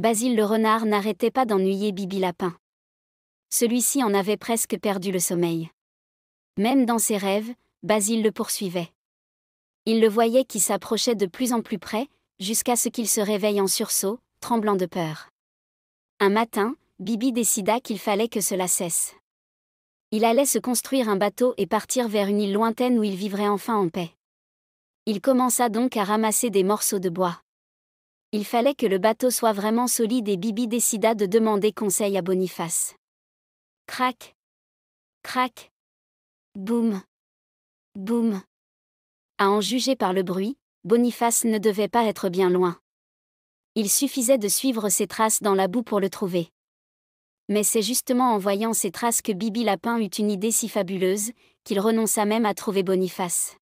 Basile le renard n'arrêtait pas d'ennuyer Bibi Lapin. Celui-ci en avait presque perdu le sommeil. Même dans ses rêves, Basile le poursuivait. Il le voyait qui s'approchait de plus en plus près, jusqu'à ce qu'il se réveille en sursaut, tremblant de peur. Un matin, Bibi décida qu'il fallait que cela cesse. Il allait se construire un bateau et partir vers une île lointaine où il vivrait enfin en paix. Il commença donc à ramasser des morceaux de bois. Il fallait que le bateau soit vraiment solide et Bibi décida de demander conseil à Boniface. Crac! Crac! Boum! Boum! À en juger par le bruit, Boniface ne devait pas être bien loin. Il suffisait de suivre ses traces dans la boue pour le trouver. Mais c'est justement en voyant ces traces que Bibi Lapin eut une idée si fabuleuse, qu'il renonça même à trouver Boniface.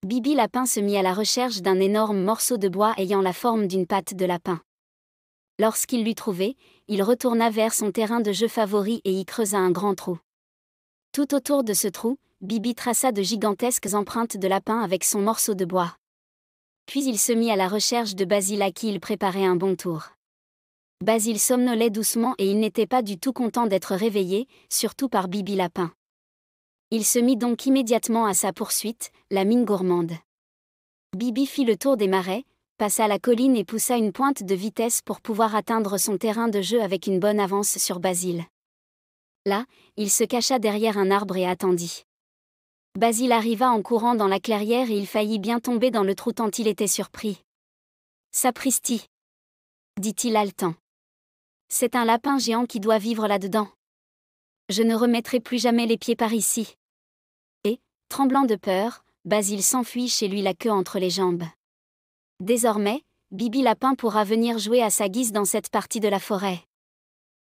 Bibi Lapin se mit à la recherche d'un énorme morceau de bois ayant la forme d'une patte de lapin. Lorsqu'il l'eut trouvé, il retourna vers son terrain de jeu favori et y creusa un grand trou. Tout autour de ce trou, Bibi traça de gigantesques empreintes de lapin avec son morceau de bois. Puis il se mit à la recherche de Basile à qui il préparait un bon tour. Basile somnolait doucement et il n'était pas du tout content d'être réveillé, surtout par Bibi Lapin. Il se mit donc immédiatement à sa poursuite, la mine gourmande. Bibi fit le tour des marais, passa la colline et poussa une pointe de vitesse pour pouvoir atteindre son terrain de jeu avec une bonne avance sur Basile. Là, il se cacha derrière un arbre et attendit. Basile arriva en courant dans la clairière et il faillit bien tomber dans le trou tant il était surpris. « Sapristi !» dit-il haletant. « C'est un lapin géant qui doit vivre là-dedans. Je ne remettrai plus jamais les pieds par ici. » Et, tremblant de peur, Basile s'enfuit chez lui la queue entre les jambes. Désormais, Bibi Lapin pourra venir jouer à sa guise dans cette partie de la forêt.